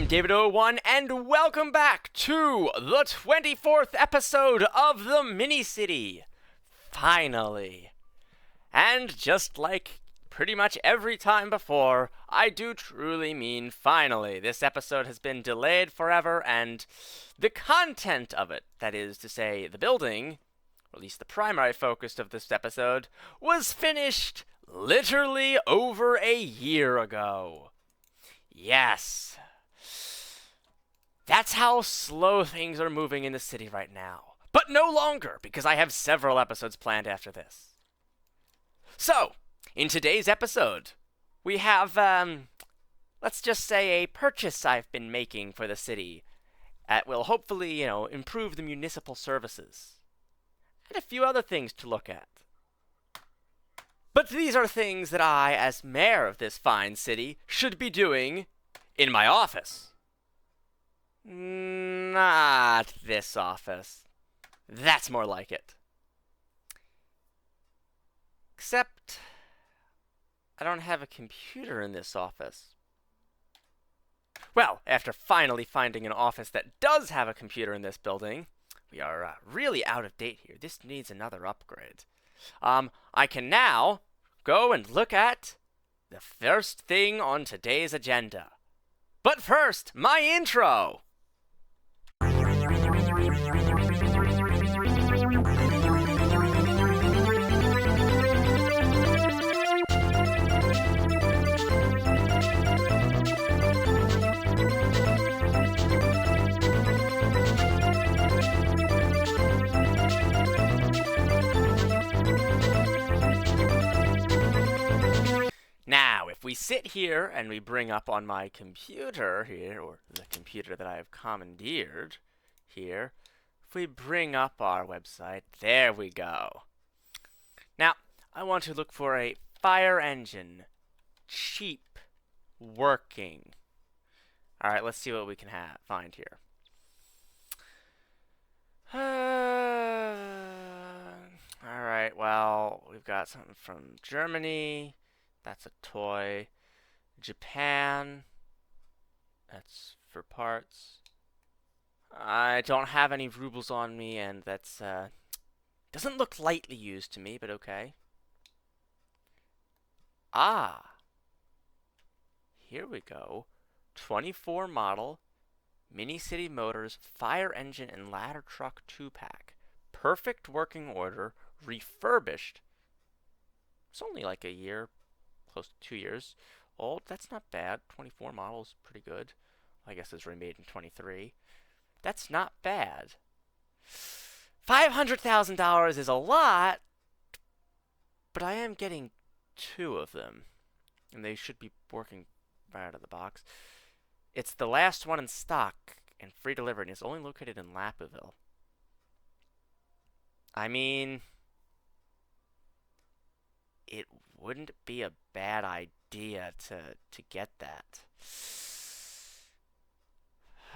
I'm David01, and welcome back to the 24th episode of the Mini-City. Finally. And just like pretty much every time before, I do truly mean finally. This episode has been delayed forever, and the content of it, that is to say, the building, or at least the primary focus of this episode, was finished literally over a year ago. Yes. That's how slow things are moving in the city right now. But no longer, because I have several episodes planned after this. So, in today's episode, we have, let's just say a purchase I've been making for the city that will hopefully, improve the municipal services. And a few other things to look at. But these are things that I, as mayor of this fine city, should be doing in my office. Not this office. That's more like it. Except, I don't have a computer in this office. Well, after finally finding an office that does have a computer in this building, we are really out of date here. This needs another upgrade. I can now go and look at the first thing on today's agenda. But first, my intro! Now, if we sit here and we bring up on my computer here, or the computer that I have commandeered here, if we bring up our website, there we go. Now, I want to look for a fire engine. Cheap. Working. Alright, let's see what we can find here. Alright, well, we've got something from Germany. That's a toy. Japan. That's for parts. I don't have any rubles on me, and that's, doesn't look lightly used to me, but okay. Ah. Here we go. 24 model Mini-City Motors Fire Engine and Ladder Truck 2-pack. Perfect working order. Refurbished. It's only like a year. Close to 2 years old. That's not bad. 24 models, pretty good. I guess it's remade in 23. That's not bad. $500,000 is a lot, but I am getting 2 of them, and they should be working right out of the box. It's the last one in stock and free delivery, and it's only located in Lappaville. I mean, it wouldn't be a bad idea to get that.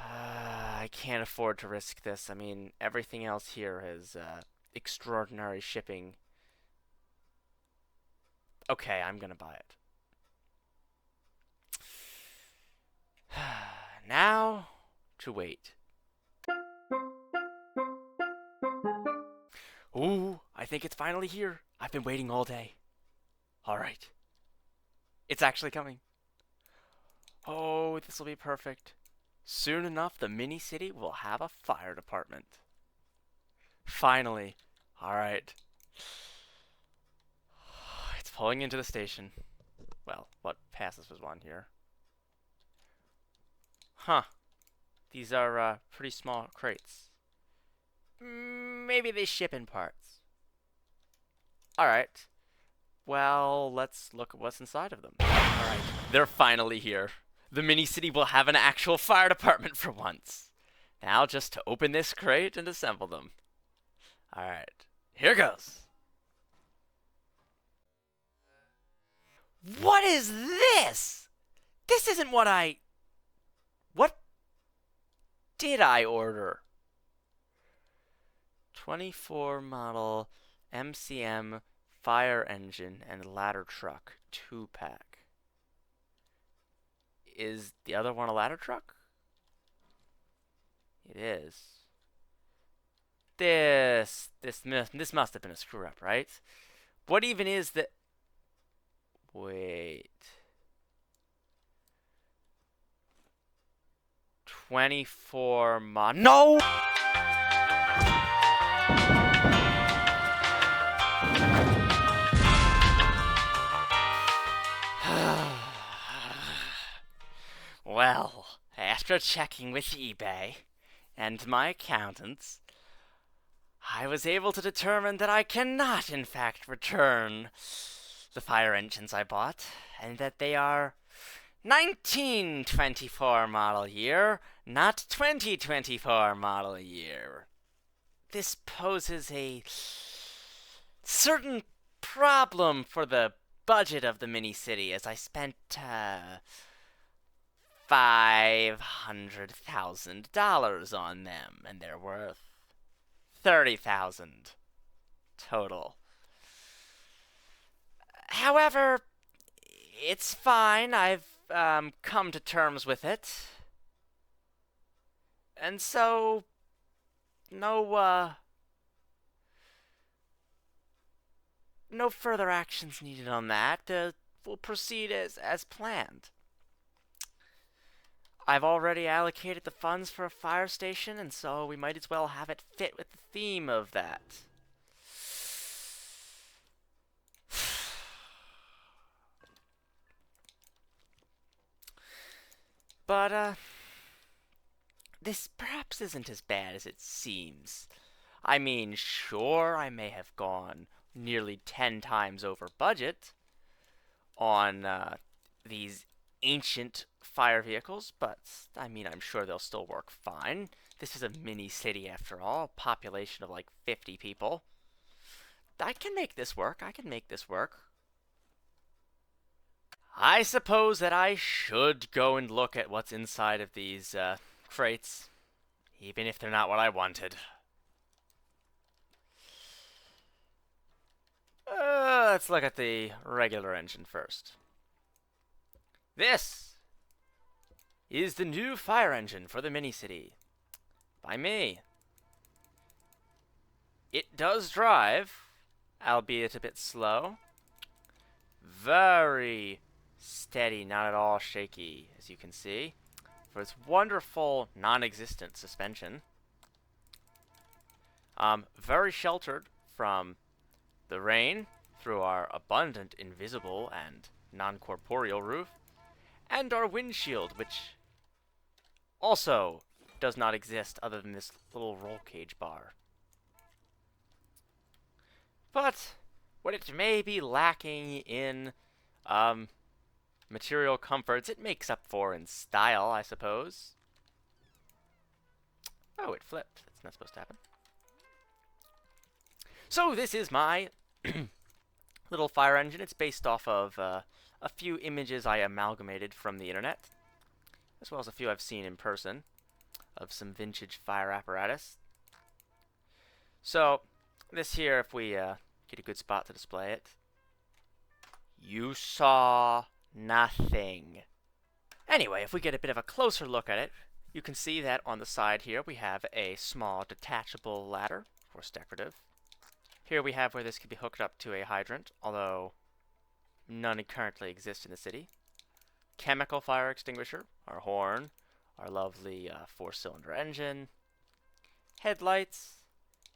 I can't afford to risk this. I mean, everything else here is extraordinary shipping. Okay, I'm gonna buy it. Now, to wait. Ooh, I think it's finally here. I've been waiting all day. Alright. It's actually coming. Oh, this will be perfect. Soon enough, the mini-city will have a fire department. Finally. Alright. It's pulling into the station. Well, what passes was one here. Huh. These are pretty small crates. Maybe they ship in parts. Alright. Well, let's look at what's inside of them. Alright, they're finally here. The mini-city will have an actual fire department for once. Now just to open this crate and assemble them. Alright, here goes. What is this? This isn't what What did I order? 24 model MCM fire engine and ladder truck 2-pack. Is the other one a ladder truck? It is. This must have been a screw up, right? What even is the... Wait. 24 No! Well, after checking with eBay and my accountants, I was able to determine that I cannot, in fact, return the fire engines I bought, and that they are 1924 model year, not 2024 model year. This poses a certain problem for the budget of the mini-city, as I spent $500,000 on them, and they're worth $30,000 total. However, it's fine. I've come to terms with it, and so no further actions needed on that. We'll proceed as planned. I've already allocated the funds for a fire station, and so we might as well have it fit with the theme of that. But, this perhaps isn't as bad as it seems. I mean, sure, I may have gone nearly 10 times over budget on these ancient fire vehicles, but I mean, I'm sure they'll still work fine. This is a mini city after all, a population of like 50 people. I can make this work. I can make this work. I suppose that I should go and look at what's inside of these crates, even if they're not what I wanted. Let's look at the regular engine first. This is the new fire engine for the mini-city. By me. It does drive, albeit a bit slow. Very steady, not at all shaky, as you can see, for its wonderful non-existent suspension. Very sheltered from the rain through our abundant invisible and non-corporeal roof, and our windshield, which also does not exist other than this little roll cage bar. But what it may be lacking in material comforts, it makes up for in style, I suppose. Oh, it flipped. That's not supposed to happen. So this is my little fire engine. It's based off of a few images I amalgamated from the internet, as well as a few I've seen in person of some vintage fire apparatus. So this here, if we get a good spot to display it, you saw nothing. Anyway, if we get a bit of a closer look at it, you can see that on the side here we have a small detachable ladder, of course decorative. Here we have where this could be hooked up to a hydrant, although none currently exist in the city. Chemical fire extinguisher, our horn, our lovely 4-cylinder engine. Headlights,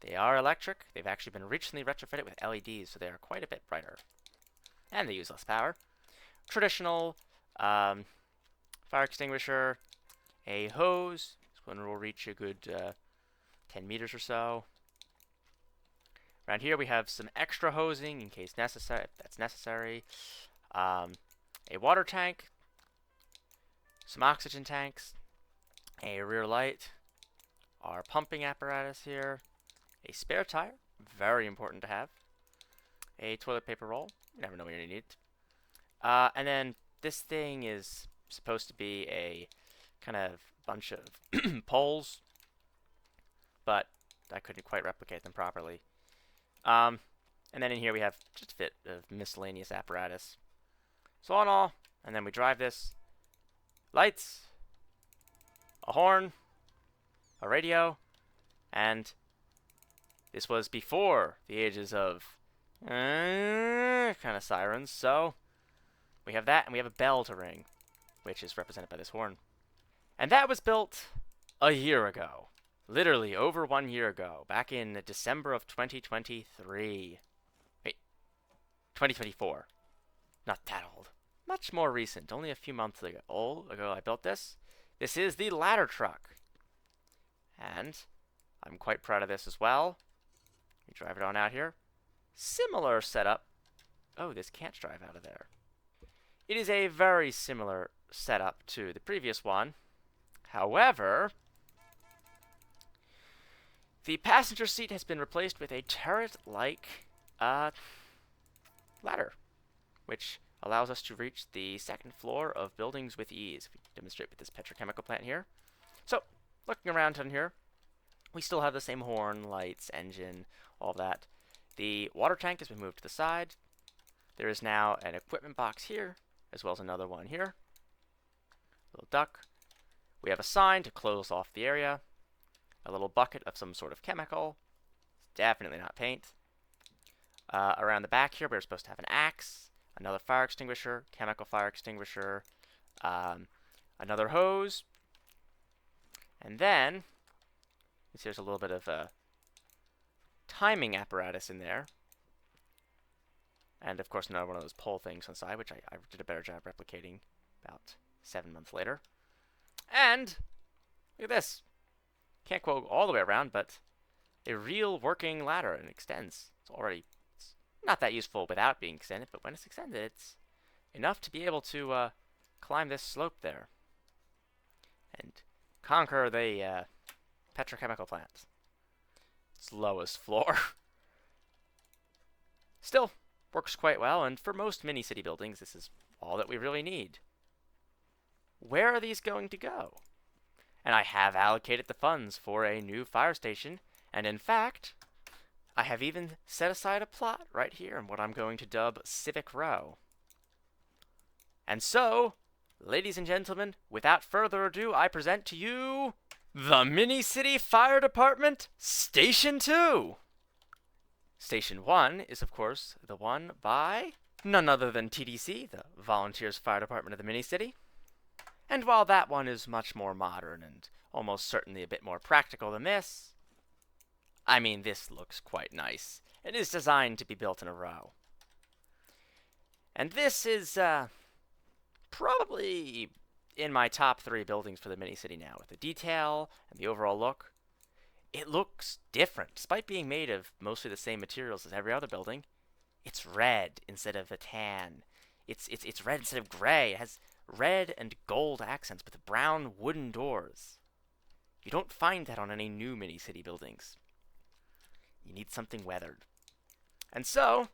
they are electric. They've actually been recently retrofitted with LEDs, so they are quite a bit brighter. And they use less power. Traditional fire extinguisher, a hose. This one will reach a good 10 meters or so. Around here we have some extra hosing in case necessary, if that's necessary. A water tank, some oxygen tanks, a rear light, our pumping apparatus here, a spare tire, very important to have, a toilet paper roll, you never know when you need it. And then this thing is supposed to be a kind of bunch of poles, but I couldn't quite replicate them properly. And then in here we have just a bit of miscellaneous apparatus. So all in all, and then we drive this. Lights, a horn, a radio, and this was before the ages of kind of sirens, so we have that, and we have a bell to ring, which is represented by this horn. And that was built a year ago. Literally over 1 year ago, back in December of 2023. Wait, 2024. Not that old. Much more recent, only a few months ago I built this. This is the ladder truck. And I'm quite proud of this as well. We drive it on out here. Similar setup. Oh, this can't drive out of there. It is a very similar setup to the previous one. However, the passenger seat has been replaced with a turret-like ladder, which allows us to reach the second floor of buildings with ease. We demonstrate with this petrochemical plant here. So, looking around on here, we still have the same horn, lights, engine, all that. The water tank has been moved to the side. There is now an equipment box here, as well as another one here. Little duck. We have a sign to close off the area. A little bucket of some sort of chemical. It's definitely not paint. Around the back here, we're supposed to have an axe, another fire extinguisher, chemical fire extinguisher, another hose, and then there's a little bit of a timing apparatus in there. And of course another one of those pole things on the side, which I did a better job replicating about 7 months later. And look at this. Can't go all the way around, but a real working ladder, and it extends. It's not that useful without being extended, but when it's extended, it's enough to be able to climb this slope there and conquer the petrochemical plant. Its lowest floor. Still works quite well, and for most mini-city buildings, this is all that we really need. Where are these going to go? And I have allocated the funds for a new fire station, and in fact, I have even set aside a plot right here in what I'm going to dub Civic Row. And so, ladies and gentlemen, without further ado, I present to you the Mini-City Fire Department Station 2! Station 1 is, of course, the one by none other than TDC, the Volunteers Fire Department of the Mini-City. And while that one is much more modern and almost certainly a bit more practical than this, I mean, this looks quite nice. It is designed to be built in a row. And this is probably in my top 3 buildings for the mini-city now. With the detail and the overall look, it looks different. Despite being made of mostly the same materials as every other building, it's red instead of a tan. It's red instead of gray. It has red and gold accents with brown wooden doors. You don't find that on any new mini-city buildings. You need something weathered. And so,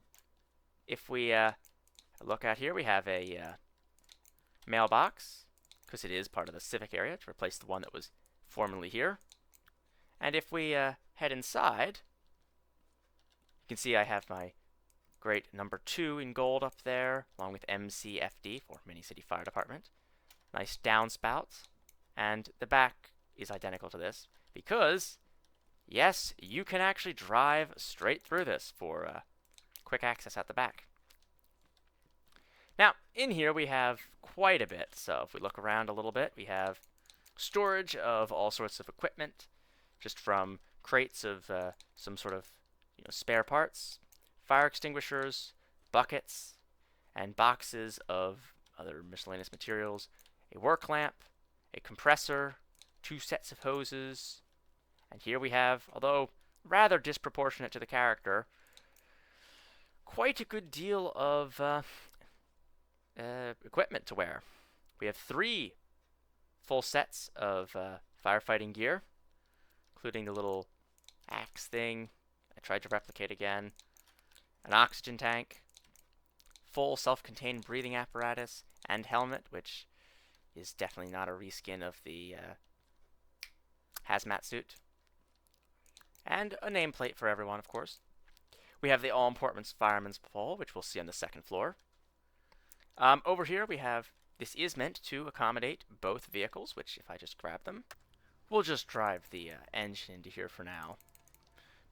if we look out here, we have a mailbox, because it is part of the civic area, to replace the one that was formerly here. And if we head inside, you can see I have my great number 2 in gold up there, along with MCFD for Mini-City Fire Department. Nice downspouts. And the back is identical to this, because yes, you can actually drive straight through this for quick access at the back. Now, in here we have quite a bit. So if we look around a little bit, we have storage of all sorts of equipment, just from crates of some sort of spare parts, fire extinguishers, buckets, and boxes of other miscellaneous materials, a work lamp, a compressor, 2 sets of hoses. And here we have, although rather disproportionate to the character, quite a good deal of equipment to wear. We have 3 full sets of firefighting gear, including the little axe thing I tried to replicate again, an oxygen tank, full self-contained breathing apparatus, and helmet, which is definitely not a reskin of the hazmat suit. And a nameplate for everyone, of course. We have the all-important fireman's pole, which we'll see on the 2nd floor. Over here we have, this is meant to accommodate both vehicles, which if I just grab them, We'll just drive the engine into here for now.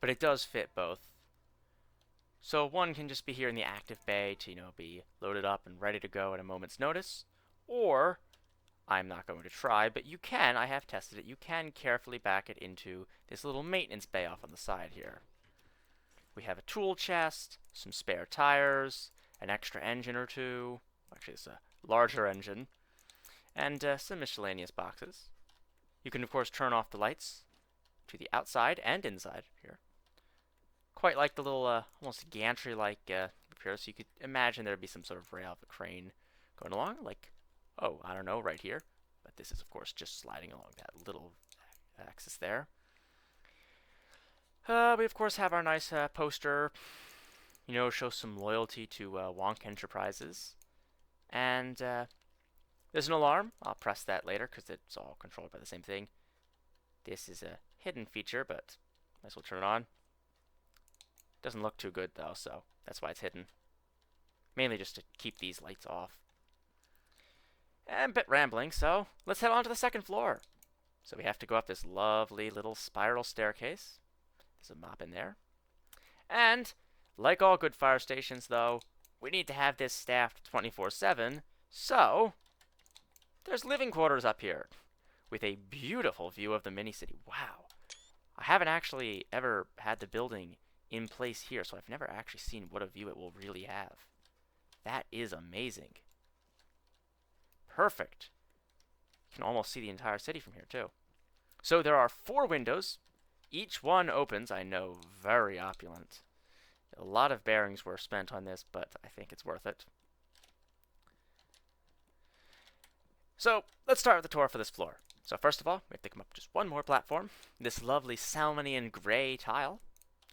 But it does fit both. So one can just be here in the active bay to, be loaded up and ready to go at a moment's notice. Or, I'm not going to try, but you can, I have tested it, you can carefully back it into this little maintenance bay off on the side here. We have a tool chest, some spare tires, an extra engine or two, actually it's a larger engine, and some miscellaneous boxes. You can of course turn off the lights to the outside and inside here. Quite like the little, almost gantry-like repair, so you could imagine there'd be some sort of rail of a crane going along, like, oh, I don't know, right here. But this is, of course, just sliding along that little axis there. We, of course, have our nice poster, show some loyalty to Wonk Enterprises. And there's an alarm. I'll press that later because it's all controlled by the same thing. This is a hidden feature, but might as well turn it on. Doesn't look too good though, so that's why it's hidden. Mainly just to keep these lights off. And a bit rambling, so let's head on to the second floor. So we have to go up this lovely little spiral staircase. There's a mop in there. And, like all good fire stations though, we need to have this staffed 24/7, so there's living quarters up here with a beautiful view of the mini-city. Wow. I haven't actually ever had the building in place here, so I've never actually seen what a view it will really have. That is amazing. Perfect. You can almost see the entire city from here, too. So there are 4 windows. Each one opens, I know, very opulent. A lot of bearings were spent on this, but I think it's worth it. So let's start with the tour for this floor. So first of all, we have to come up just one more platform. This lovely salmon and gray tile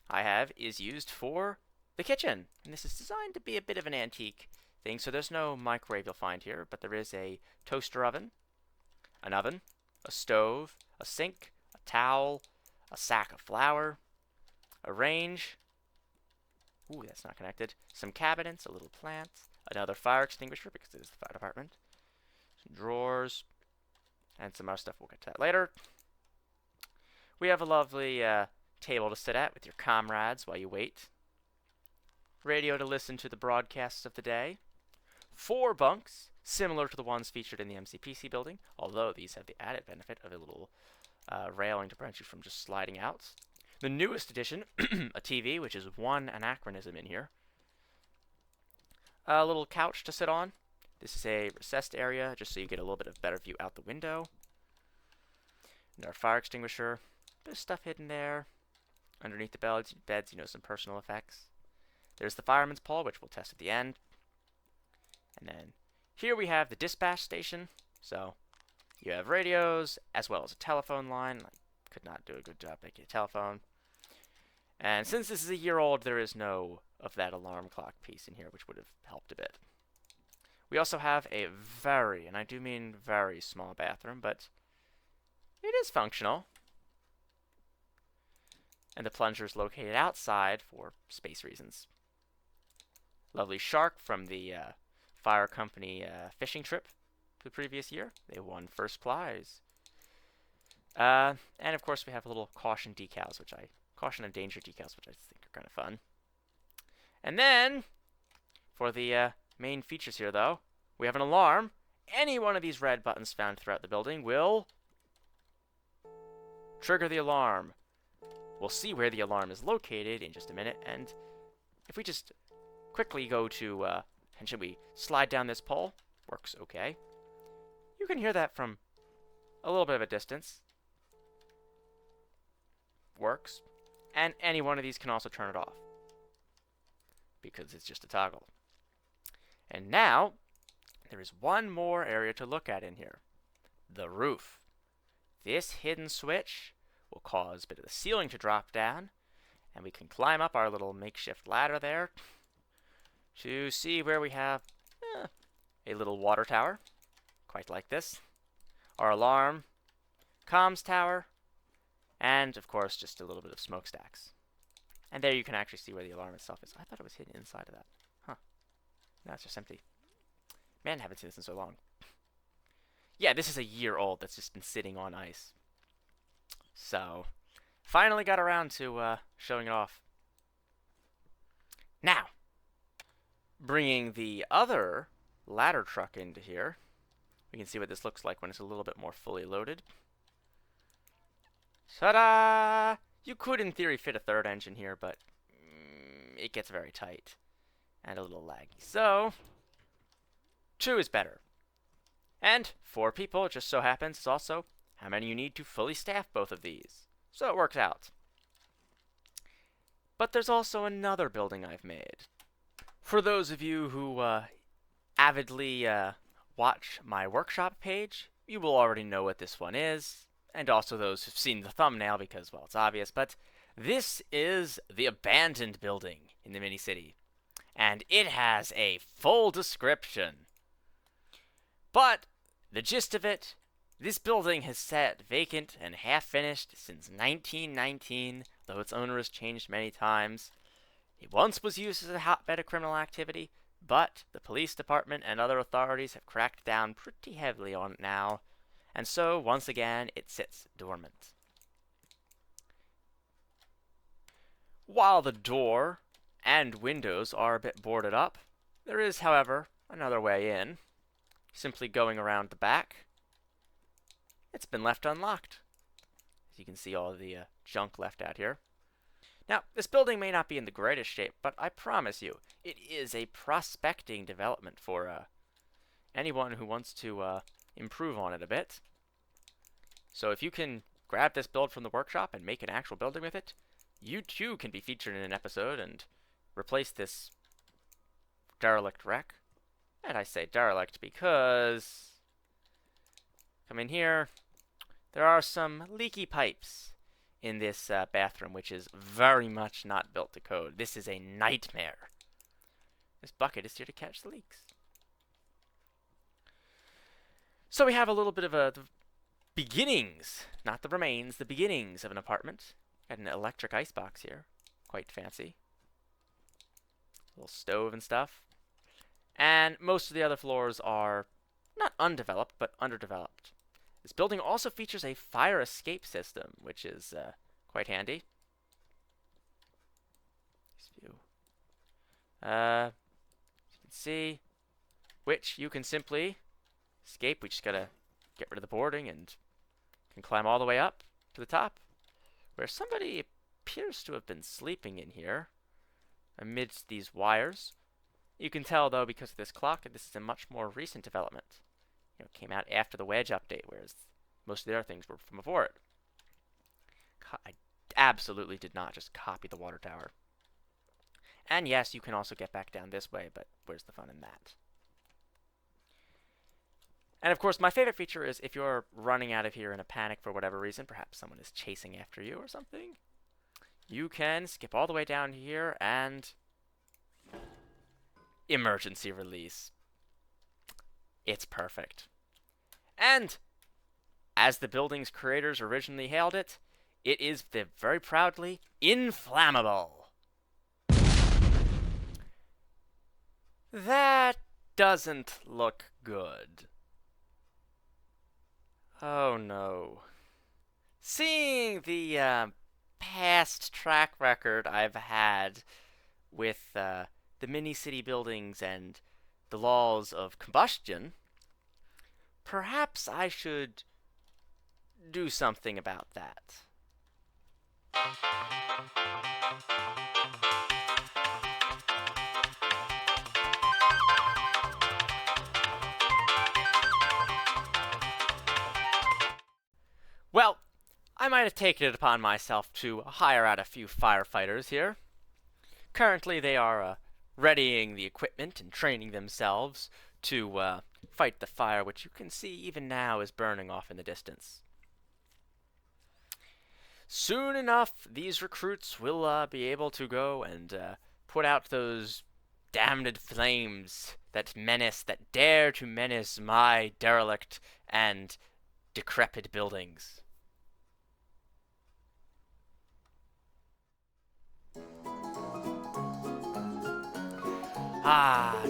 I have is used for the kitchen. And this is designed to be a bit of an antique thing, so there's no microwave you'll find here, but there is a toaster oven, an oven, a stove, a sink, a towel, a sack of flour, a range, ooh, that's not connected, some cabinets, a little plant, another fire extinguisher because it is the fire department, some drawers, and some other stuff. We'll get to that later. We have a lovely table to sit at with your comrades while you wait. Radio to listen to the broadcasts of the day. 4 bunks, similar to the ones featured in the MCPC building, although these have the added benefit of a little railing to prevent you from just sliding out. The newest addition, a TV, which is one anachronism in here. A little couch to sit on. This is a recessed area, just so you get a little bit of better view out the window. And our fire extinguisher. Bit of stuff hidden there. Underneath the beds, some personal effects. There's the fireman's pole, which we'll test at the end. And then here we have the dispatch station. So you have radios, as well as a telephone line. I could not do a good job making a telephone. And since this is a year old, there is no of that alarm clock piece in here, which would have helped a bit. We also have a very, and I do mean very small bathroom, but it is functional. And the plunger is located outside for space reasons. Lovely shark from the fire company fishing trip the previous year. They won first prize. And of course we have little caution decals, caution and danger decals, which I think are kind of fun. And then, for the main features here though, we have an alarm. Any one of these red buttons found throughout the building will trigger the alarm. We'll see where the alarm is located in just a minute, and if we just quickly go to, and should we slide down this pole? Works okay. You can hear that from a little bit of a distance. Works. And any one of these can also turn it off, because it's just a toggle. And now, there is one more area to look at in here. The roof. This hidden switch will cause a bit of the ceiling to drop down, and we can climb up our little makeshift ladder there to see where we have a little water tower, quite like this, our alarm, comms tower, and of course just a little bit of smokestacks. And there you can actually see where the alarm itself is. I thought it was hidden inside of that. Huh. No, it's just empty. Man, I haven't seen this in so long. Yeah, this is a year old that's just been sitting on ice. So, finally got around to showing it off. Now, bringing the other ladder truck into here, we can see what this looks like when it's a little bit more fully loaded. Ta-da! You could, in theory, fit a third engine here, but it gets very tight and a little laggy. So, 2 is better. And 4 people, it just so happens, is also how many you need to fully staff both of these. So it works out. But there's also another building I've made. For those of you who avidly watch my workshop page, you will already know what this one is. And also those who've seen the thumbnail because, well, it's obvious. But this is the abandoned building in the mini-city. And it has a full description. But the gist of it, this building has sat vacant and half-finished since 1919, though its owner has changed many times. It once was used as a hotbed of criminal activity, but the police department and other authorities have cracked down pretty heavily on it now, and so, once again, it sits dormant. While the door and windows are a bit boarded up, there is, however, another way in. Simply going around the back. It's been left unlocked. As you can see all the junk left out here. Now, this building may not be in the greatest shape, but I promise you, it is a prospecting development for anyone who wants to improve on it a bit. So if you can grab this build from the workshop and make an actual building with it, you too can be featured in an episode and replace this derelict wreck. And I say derelict because, come in here, there are some leaky pipes in this bathroom, which is very much not built to code. This is a nightmare. This bucket is here to catch the leaks. So we have a little bit of the beginnings, not the remains, the beginnings of an apartment. Got an electric icebox here. Quite fancy. A little stove and stuff. And most of the other floors are not undeveloped, but underdeveloped. This building also features a fire escape system, which is quite handy. You can see, which you can simply escape. We just gotta get rid of the boarding and can climb all the way up to the top, where somebody appears to have been sleeping in here amidst these wires. You can tell, though, because of this clock, that this is a much more recent development. You know, it came out after the Wedge update, whereas most of the other things were from before it. I absolutely did not just copy the water tower. And yes, you can also get back down this way, but where's the fun in that? And of course, my favorite feature is if you're running out of here in a panic for whatever reason, perhaps someone is chasing after you or something, you can skip all the way down here and emergency release. It's perfect. And as the building's creators originally hailed it, it is the very proudly inflammable. That doesn't look good. Oh no. Seeing the past track record I've had with the mini-city buildings and the laws of combustion, perhaps I should do something about that. Well, I might have taken it upon myself to hire out a few firefighters here. Currently, they are readying the equipment and training themselves to fight the fire, which you can see even now is burning off in the distance. Soon enough, these recruits will be able to go and put out those damned flames that dare to menace my derelict and decrepit buildings.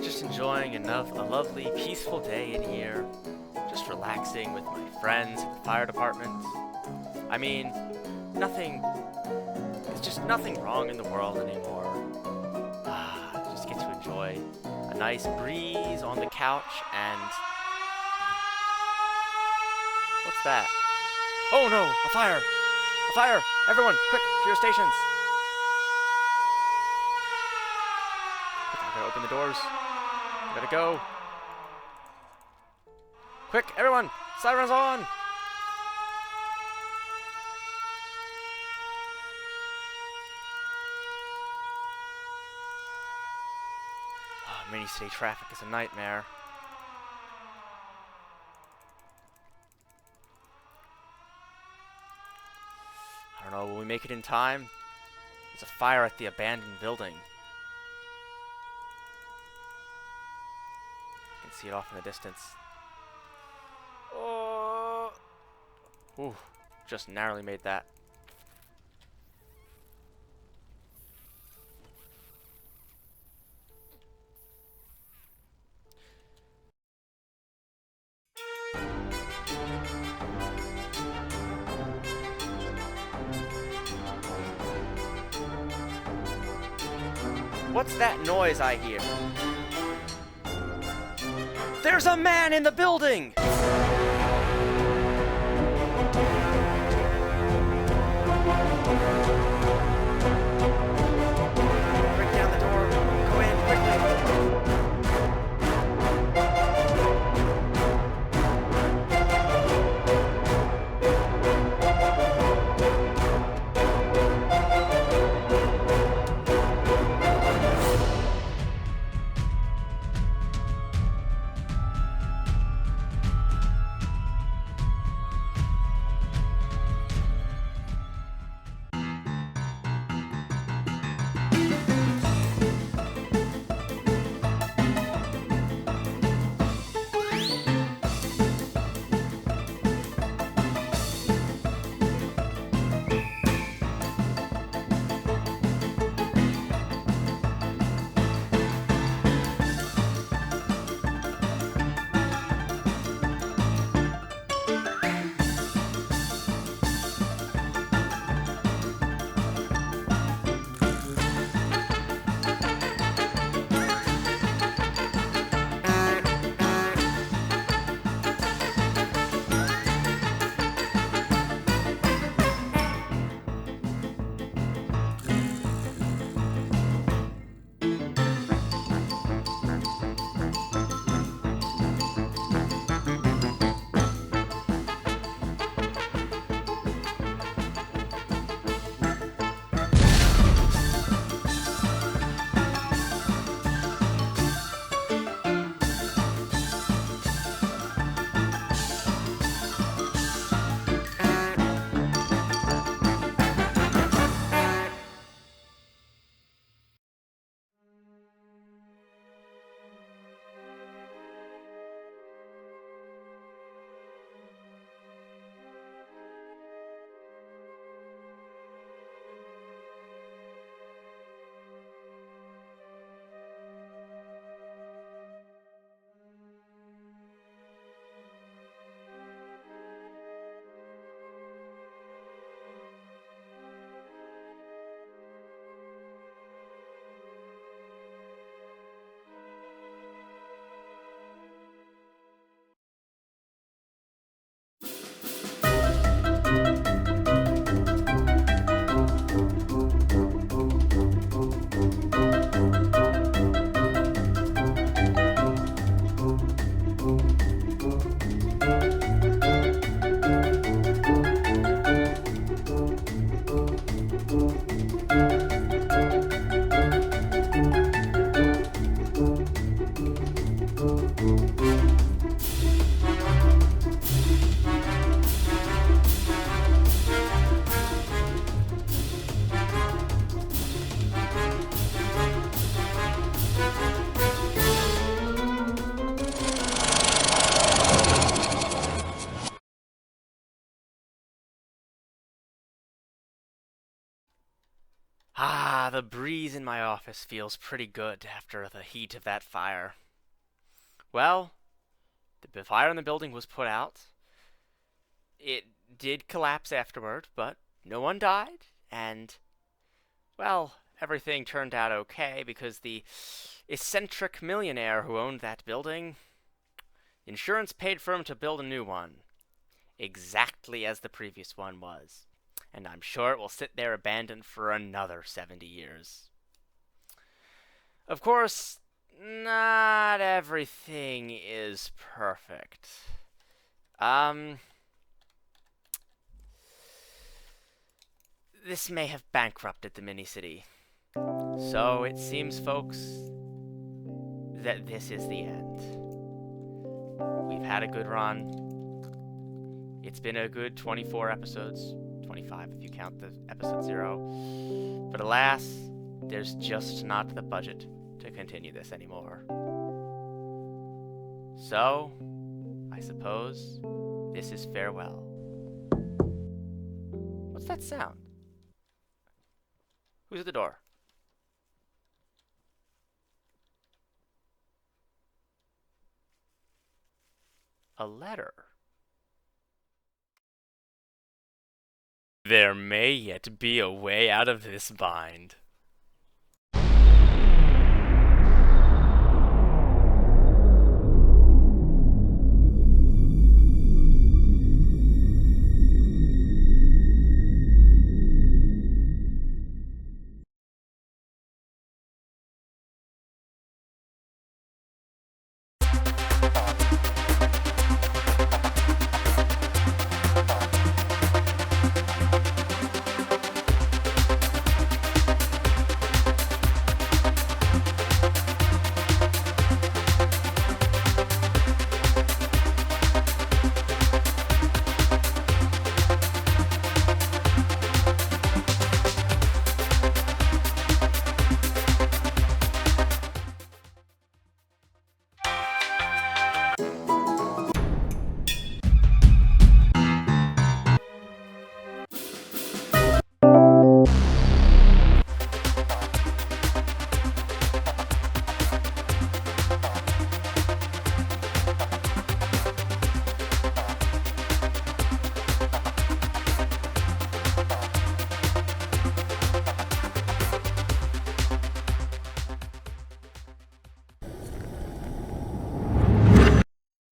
Just enjoying a lovely, peaceful day in here. Just relaxing with my friends at the fire department. I mean, nothing. There's just nothing wrong in the world anymore. Just get to enjoy a nice breeze on the couch and... What's that? Oh no! A fire! A fire! Everyone, quick, to your stations! Okay, I gotta open the doors. I gotta go. Quick, everyone! Sirens on! Mini-city traffic is a nightmare. I don't know, will we make it in time? There's a fire at the abandoned building. You can see it off in the distance. Oh! Ooh, just narrowly made that. What's that noise I hear? There's a man in the building! Break down the door. Go in quickly. The breeze in my office feels pretty good after the heat of that fire. Well, the fire in the building was put out. It did collapse afterward, but no one died, and, well, everything turned out okay because the eccentric millionaire who owned that building, insurance paid for him to build a new one, exactly as the previous one was. And I'm sure it will sit there abandoned for another 70 years. Of course, not everything is perfect. This may have bankrupted the mini-city. So it seems, folks, that this is the end. We've had a good run. It's been a good 24 episodes. 25 if you count the episode 0. But alas, there's just not the budget to continue this anymore. So, I suppose this is farewell. What's that sound? Who's at the door? A letter. There may yet be a way out of this bind.